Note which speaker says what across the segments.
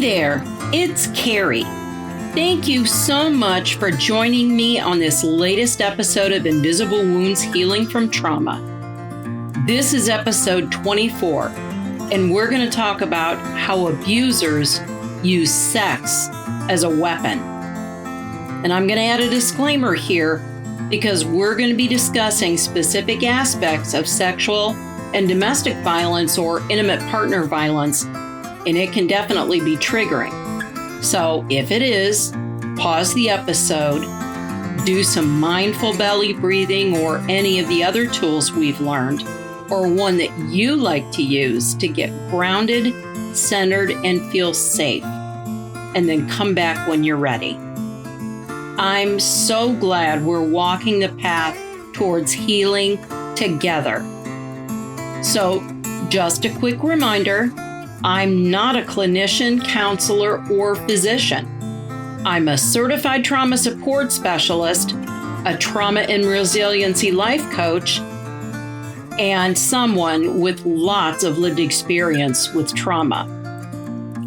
Speaker 1: there, it's Carrie. Thank you so much for joining me on this latest episode of Invisible Wounds Healing from Trauma. This is episode 24, and we're going to talk about how abusers use sex as a weapon. And I'm going to add a disclaimer here because we're going to be discussing specific aspects of sexual and domestic violence or intimate partner violence, and it can definitely be triggering. So if it is, pause the episode, do some mindful belly breathing or any of the other tools we've learned, or one that you like to use to get grounded, centered, and feel safe. And then come back when you're ready. I'm so glad we're walking the path towards healing together. So just a quick reminder, I'm not a clinician, counselor, or physician. I'm a certified trauma support specialist, a trauma and resiliency life coach, and someone with lots of lived experience with trauma.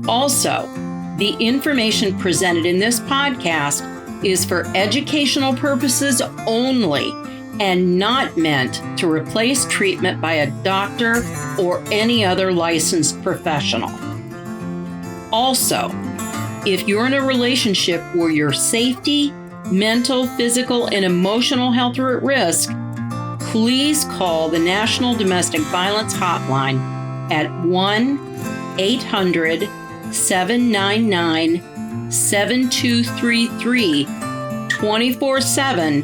Speaker 1: Also, the information presented in this podcast is for educational purposes only and not meant to replace treatment by a doctor or any other licensed professional. Also, if you're in a relationship where your safety, mental, physical, and emotional health are at risk, please call the National Domestic Violence Hotline at 1-800-799-7233 24/7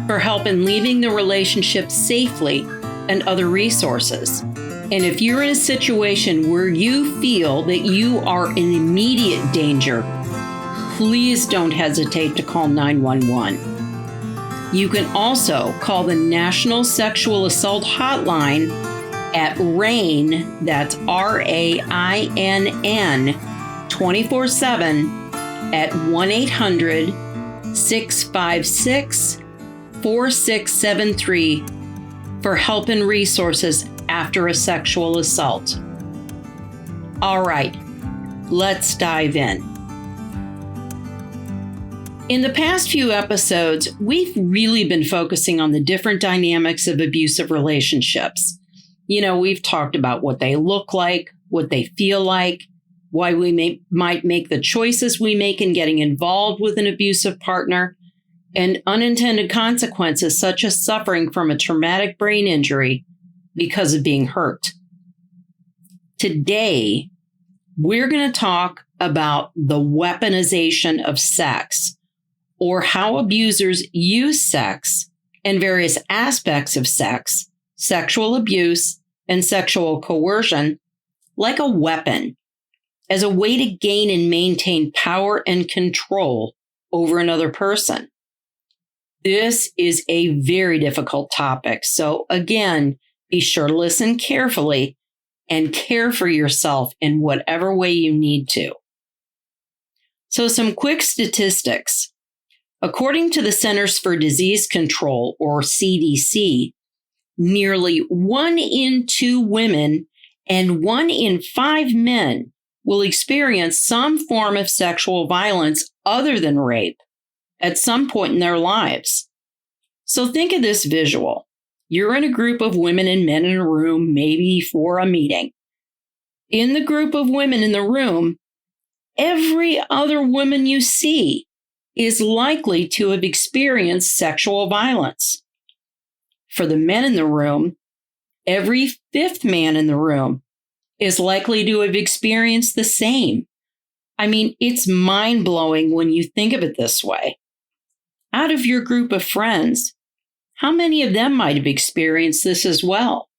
Speaker 1: for help in leaving the relationship safely and other resources. And if you're in a situation where you feel that you are in immediate danger, please don't hesitate to call 911. You can also call the National Sexual Assault Hotline at RAINN, that's RAINN, 24/7 at 1-800-656-4673 for help and resources after a sexual assault. All right, let's dive in. In the past few episodes, we've really been focusing on the different dynamics of abusive relationships. You know, we've talked about what they look like, what they feel like, why we might make the choices we make in getting involved with an abusive partner, and unintended consequences such as suffering from a traumatic brain injury because of being hurt. Today, we're going to talk about the weaponization of sex, or how abusers use sex and various aspects of sex, sexual abuse, and sexual coercion like a weapon as a way to gain and maintain power and control over another person. This is a very difficult topic. So again, be sure to listen carefully and care for yourself in whatever way you need to. So some quick statistics. According to the Centers for Disease Control, or CDC, nearly 1 in 2 women and 1 in 5 men will experience some form of sexual violence other than rape at some point in their lives. So think of this visual. You're in a group of women and men in a room, maybe for a meeting. In the group of women in the room, every other woman you see is likely to have experienced sexual violence. For the men in the room, every 5th man in the room is likely to have experienced the same. I mean, it's mind-blowing when you think of it this way. Out of your group of friends, how many of them might have experienced this as well?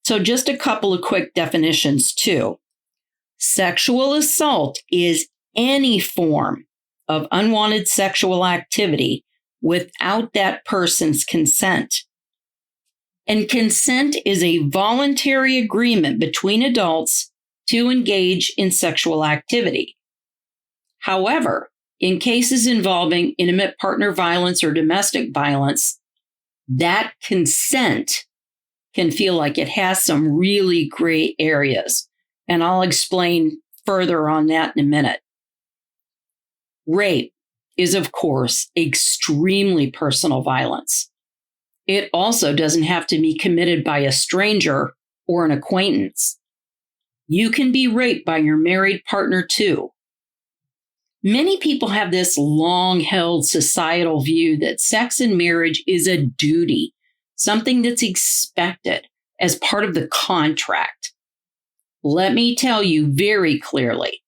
Speaker 1: So just a couple of quick definitions too. Sexual assault is any form of unwanted sexual activity without that person's consent. And consent is a voluntary agreement between adults to engage in sexual activity. However, in cases involving intimate partner violence or domestic violence, that consent can feel like it has some really gray areas. And I'll explain further on that in a minute. Rape is, of course, extremely personal violence. It also doesn't have to be committed by a stranger or an acquaintance. You can be raped by your married partner too. Many people have this long-held societal view that sex in marriage is a duty, something that's expected as part of the contract. Let me tell you very clearly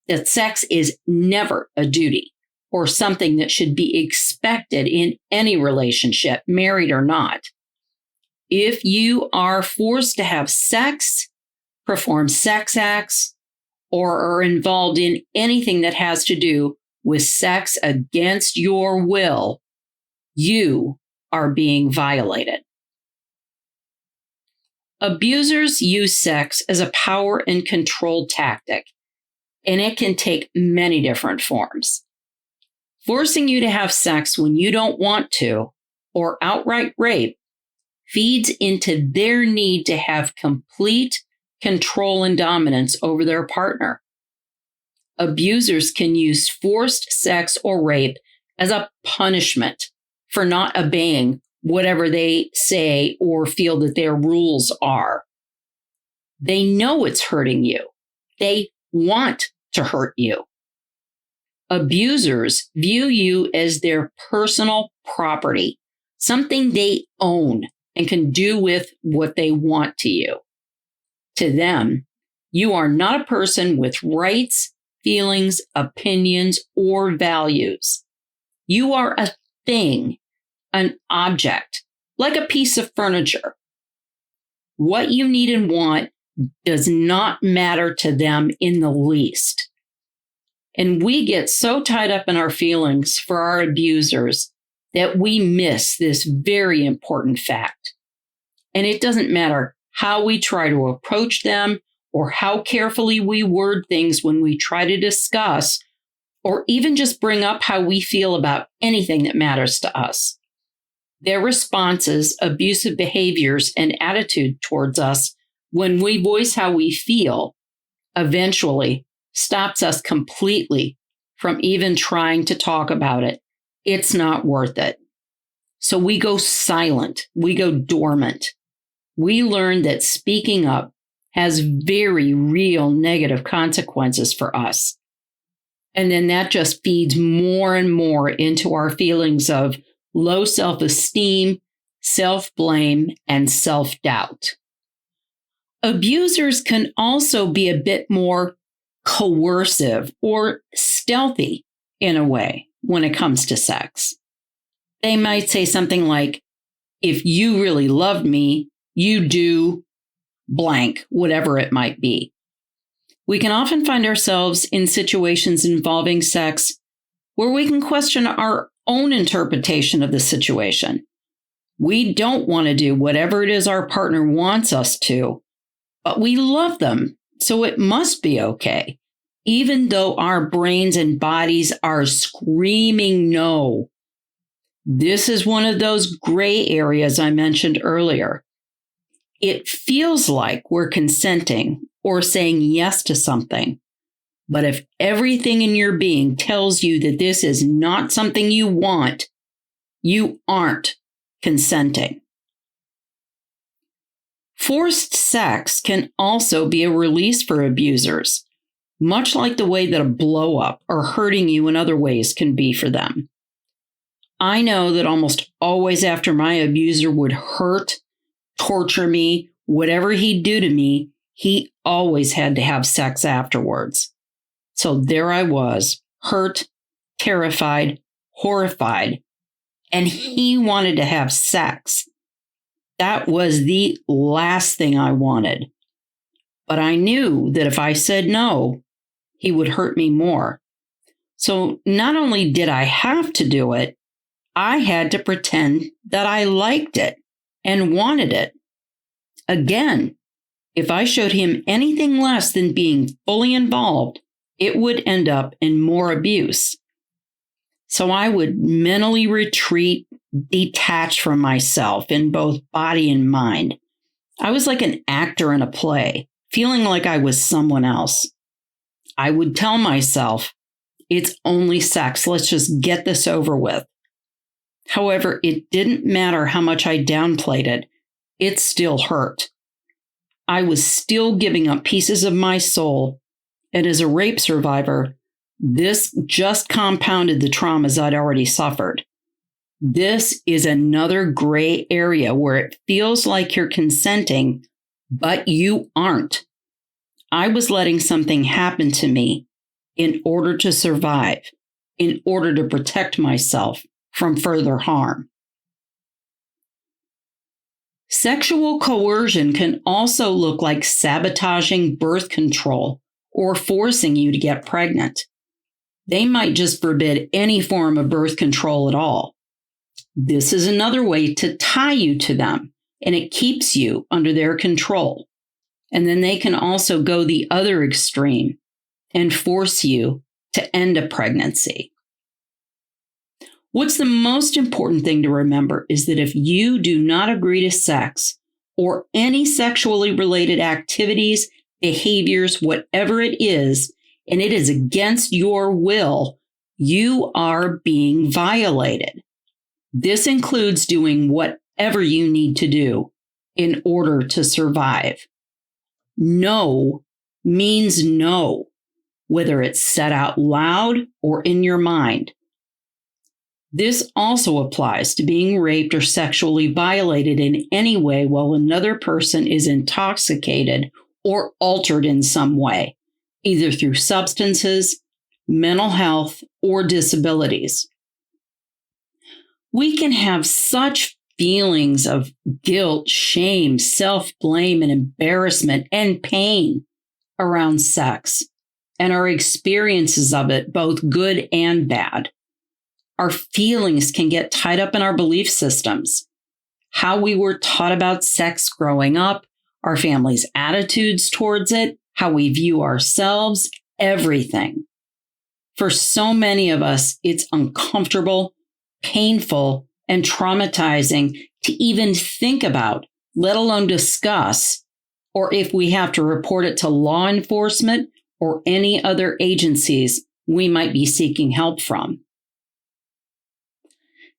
Speaker 1: that sex is never a duty or something that should be expected in any relationship, married or not. If you are forced to have sex, perform sex acts, or are involved in anything that has to do with sex against your will, you are being violated. Abusers use sex as a power and control tactic, and it can take many different forms. Forcing you to have sex when you don't want to, or outright rape, feeds into their need to have complete control and dominance over their partner. Abusers can use forced sex or rape as a punishment for not obeying whatever they say or feel that their rules are. They know it's hurting you. They want to hurt you. Abusers view you as their personal property, something they own and can do with what they want to you. To them, you are not a person with rights, feelings, opinions, or values. You are a thing, an object, like a piece of furniture. What you need and want does not matter to them in the least. And we get so tied up in our feelings for our abusers that we miss this very important fact. And it doesn't matter how we try to approach them or how carefully we word things when we try to discuss or even just bring up how we feel about anything that matters to us. Their responses, abusive behaviors, and attitude towards us when we voice how we feel eventually stops us completely from even trying to talk about it. It's not worth it. So we go silent. We go dormant. We learn that speaking up has very real negative consequences for us. And then that just feeds more and more into our feelings of low self-esteem, self-blame, and self-doubt. Abusers can also be a bit more coercive or stealthy in a way when it comes to sex. They might say something like, if you really loved me, you do blank, whatever it might be. We can often find ourselves in situations involving sex where we can question our own interpretation of the situation. We don't want to do whatever it is our partner wants us to, but we love them, so it must be okay, even though our brains and bodies are screaming no. This is one of those gray areas I mentioned earlier. It feels like we're consenting or saying yes to something. But if everything in your being tells you that this is not something you want, you aren't consenting. Forced sex can also be a release for abusers, much like the way that a blow-up or hurting you in other ways can be for them. I know that almost always after my abuser would hurt, torture me, whatever he'd do to me, he always had to have sex afterwards. So there I was, hurt, terrified, horrified, and he wanted to have sex. That was the last thing I wanted. But I knew that if I said no, he would hurt me more. So not only did I have to do it, I had to pretend that I liked it and wanted it. Again, if I showed him anything less than being fully involved, it would end up in more abuse. So I would mentally retreat, detach from myself in both body and mind. I was like an actor in a play, feeling like I was someone else. I would tell myself, it's only sex. Let's just get this over with. However, it didn't matter how much I downplayed it. It still hurt. I was still giving up pieces of my soul. And as a rape survivor, this just compounded the traumas I'd already suffered. This is another gray area where it feels like you're consenting, but you aren't. I was letting something happen to me in order to survive, in order to protect myself from further harm. Sexual coercion can also look like sabotaging birth control or forcing you to get pregnant. They might just forbid any form of birth control at all. This is another way to tie you to them, and it keeps you under their control. And then they can also go the other extreme and force you to end a pregnancy. What's the most important thing to remember is that if you do not agree to sex or any sexually related activities, behaviors, whatever it is, and it is against your will, you are being violated. This includes doing whatever you need to do in order to survive. No means no, whether it's said out loud or in your mind. This also applies to being raped or sexually violated in any way while another person is intoxicated or altered in some way, either through substances, mental health, or disabilities. We can have such feelings of guilt, shame, self-blame, and embarrassment and pain around sex and our experiences of it, both good and bad. Our feelings can get tied up in our belief systems, how we were taught about sex growing up, our family's attitudes towards it, how we view ourselves, everything. For so many of us, it's uncomfortable, painful, and traumatizing to even think about, let alone discuss, or if we have to report it to law enforcement or any other agencies we might be seeking help from.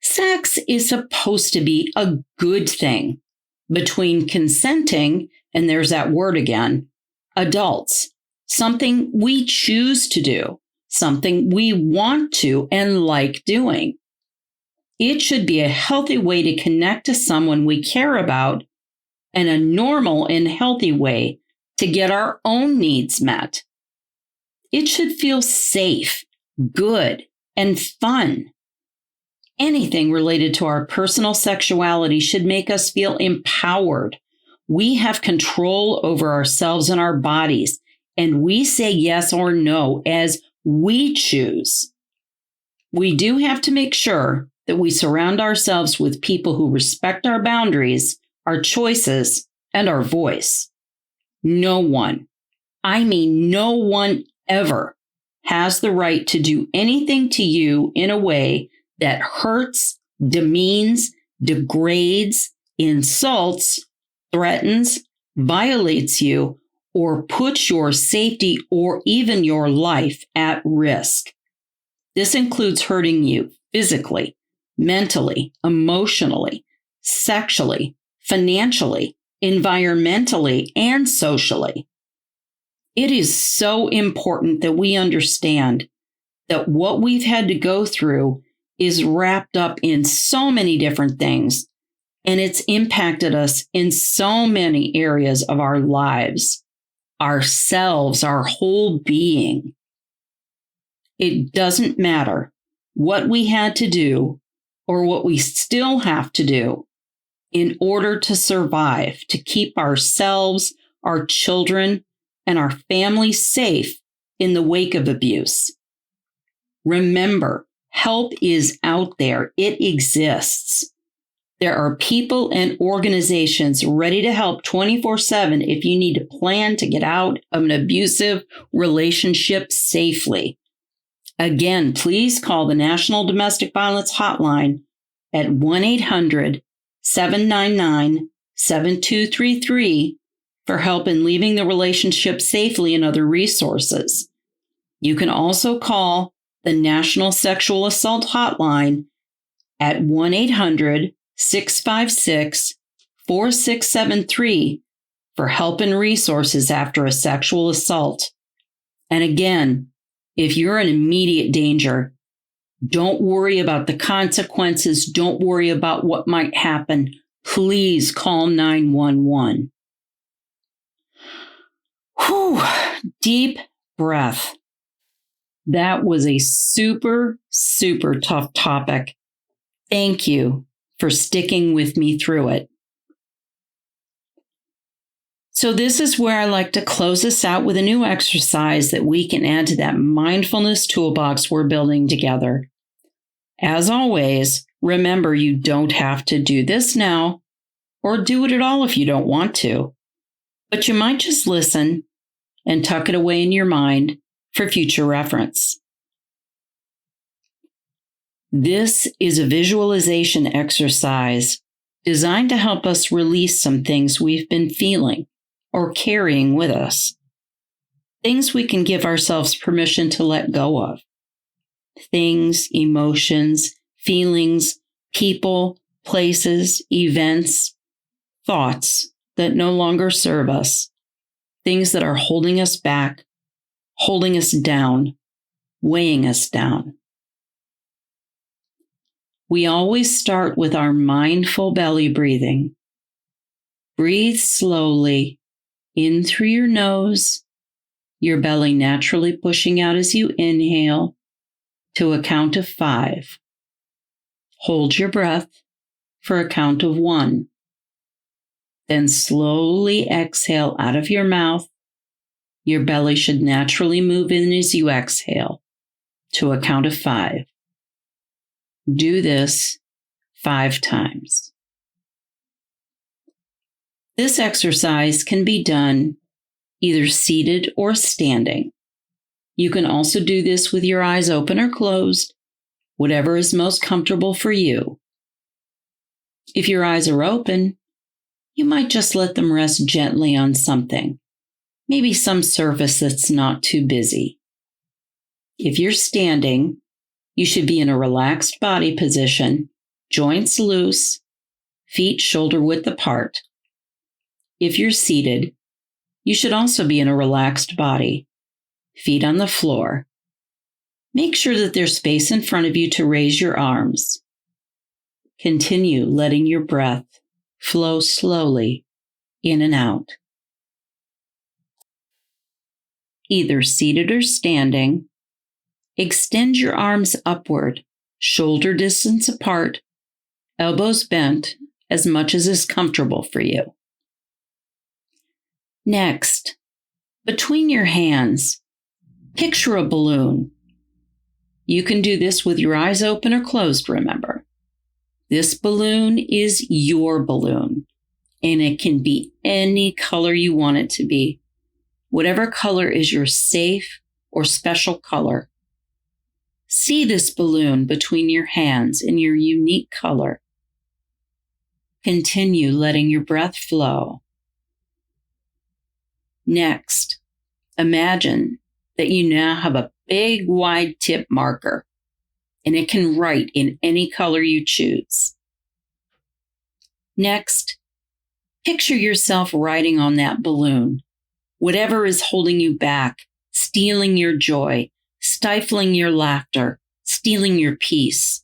Speaker 1: Sex is supposed to be a good thing between consenting, and there's that word again, adults, something we choose to do, something we want to and like doing. It should be a healthy way to connect to someone we care about and a normal and healthy way to get our own needs met. It should feel safe, good, and fun. Anything related to our personal sexuality should make us feel empowered. We have control over ourselves and our bodies, and we say yes or no as we choose. We do have to make sure that we surround ourselves with people who respect our boundaries, our choices, and our voice. No one, I mean no one ever, has the right to do anything to you in a way that hurts, demeans, degrades, insults, threatens, violates you, or puts your safety or even your life at risk. This includes hurting you physically, mentally, emotionally, sexually, financially, environmentally, and socially. It is so important that we understand that what we've had to go through is wrapped up in so many different things, and it's impacted us in so many areas of our lives, ourselves, our whole being. It doesn't matter what we had to do or what we still have to do in order to survive, to keep ourselves, our children, and our families safe in the wake of abuse. Remember, help is out there. It exists. There are people and organizations ready to help 24/7 if you need to plan to get out of an abusive relationship safely. Again, please call the National Domestic Violence Hotline at 1-800-799-7233 for help in leaving the relationship safely and other resources. You can also call the National Sexual Assault Hotline at 1-800-656-4673 for help and resources after a sexual assault. And again, if you're in immediate danger, don't worry about the consequences. Don't worry about what might happen. Please call 911. Whew, deep breath. That was a super, super tough topic. Thank you for sticking with me through it. So this is where I like to close this out with a new exercise that we can add to that mindfulness toolbox we're building together. As always, remember you don't have to do this now or do it at all if you don't want to, but you might just listen and tuck it away in your mind for future reference. This is a visualization exercise designed to help us release some things we've been feeling or carrying with us. Things we can give ourselves permission to let go of. Things, emotions, feelings, people, places, events, thoughts that no longer serve us. Things that are holding us back, holding us down, weighing us down. We always start with our mindful belly breathing. Breathe slowly in through your nose, your belly naturally pushing out as you inhale to a count of 5. Hold your breath for a count of 1. Then slowly exhale out of your mouth. Your belly should naturally move in as you exhale to a count of 5. Do this 5 times. This exercise can be done either seated or standing. You can also do this with your eyes open or closed, whatever is most comfortable for you. If your eyes are open, you might just let them rest gently on something, maybe some surface that's not too busy. If you're standing, you should be in a relaxed body position, joints loose, feet shoulder width apart. If you're seated, you should also be in a relaxed body, feet on the floor. Make sure that there's space in front of you to raise your arms. Continue letting your breath flow slowly in and out. Either seated or standing, extend your arms upward, shoulder distance apart, elbows bent as much as is comfortable for you. Next, between your hands, picture a balloon. You can do this with your eyes open or closed, remember. This balloon is your balloon, and it can be any color you want it to be. Whatever color is your safe or special color. See this balloon between your hands in your unique color. Continue letting your breath flow. Next, imagine that you now have a big wide tip marker, and it can write in any color you choose. Next, picture yourself writing on that balloon, whatever is holding you back, stealing your joy, stifling your laughter, stealing your peace.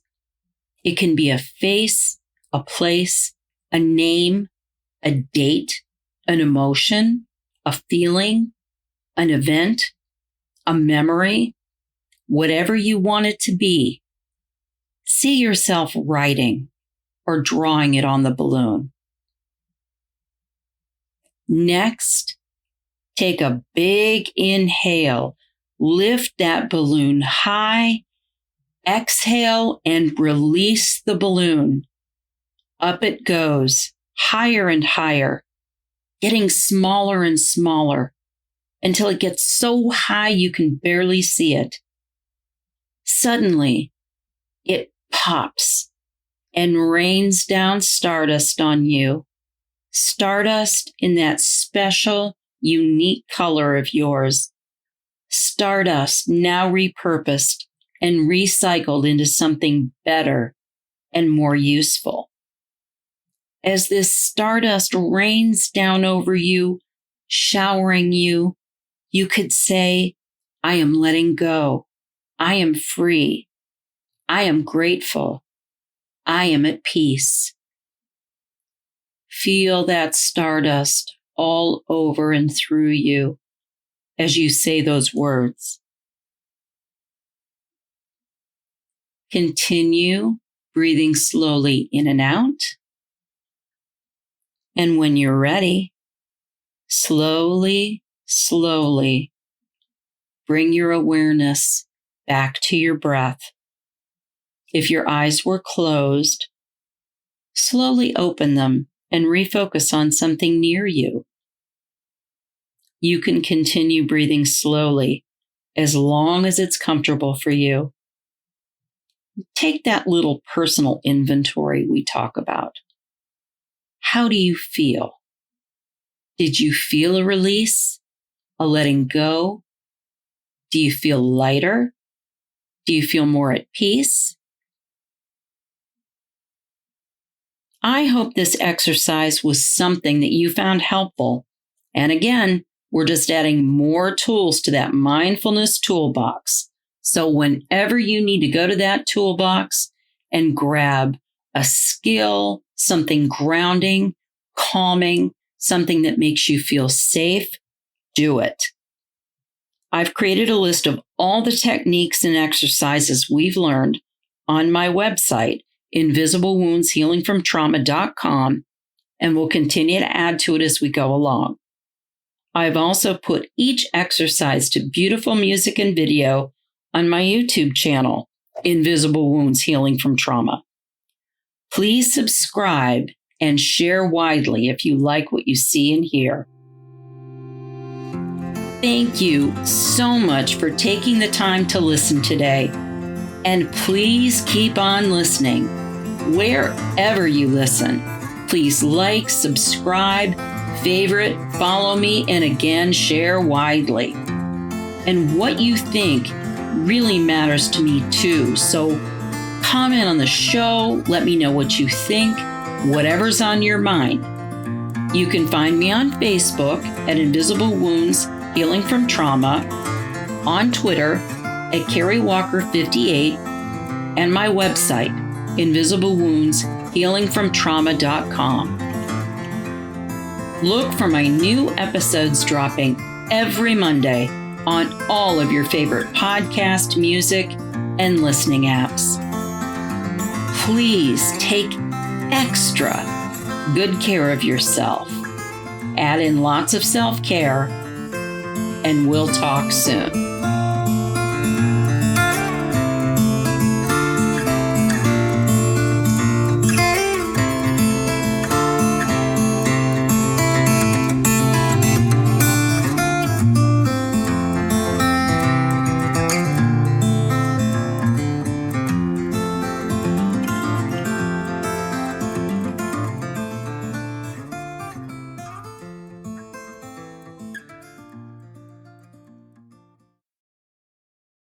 Speaker 1: It can be a face, a place, a name, a date, an emotion, a feeling, an event, a memory, whatever you want it to be. See yourself writing or drawing it on the balloon. Next, take a big inhale. Lift that balloon high. Exhale and release the balloon. Up it goes, higher and higher, getting smaller and smaller until it gets so high you can barely see it. Suddenly, it pops and rains down stardust on you. Stardust in that special, unique color of yours. Stardust now repurposed and recycled into something better and more useful. As this stardust rains down over you, showering you, you could say, I am letting go. I am free. I am grateful. I am at peace. Feel that stardust all over and through you as you say those words. Continue breathing slowly in and out. And when you're ready, slowly bring your awareness back to your breath. If your eyes were closed, slowly open them and refocus on something near you. You can continue breathing slowly as long as it's comfortable for you. Take that little personal inventory we talk about. How do you feel? Did you feel a release, a letting go? Do you feel lighter? Do you feel more at peace? I hope this exercise was something that you found helpful. And again, we're just adding more tools to that mindfulness toolbox. So whenever you need to go to that toolbox and grab a skill, something grounding, calming, something that makes you feel safe, do it. I've created a list of all the techniques and exercises we've learned on my website, invisiblewoundshealingfromtrauma.com, and will continue to add to it as we go along. I've also put each exercise to beautiful music and video on my YouTube channel, Invisible Wounds Healing from Trauma. Please subscribe and share widely if you like what you see and hear. Thank you so much for taking the time to listen today. And please keep on listening. Wherever you listen, please like, subscribe, favorite, follow me, and again, share widely. And what you think really matters to me too. So comment on the show, let me know what you think, whatever's on your mind. You can find me on Facebook at Invisible Wounds Healing from Trauma, on Twitter at Carrie Walker 58, and my website, invisiblewoundshealingfromtrauma.com. Look for my new episodes dropping every Monday on all of your favorite podcast, music, and listening apps. Please take extra good care of yourself. Add in lots of self-care, and we'll talk soon.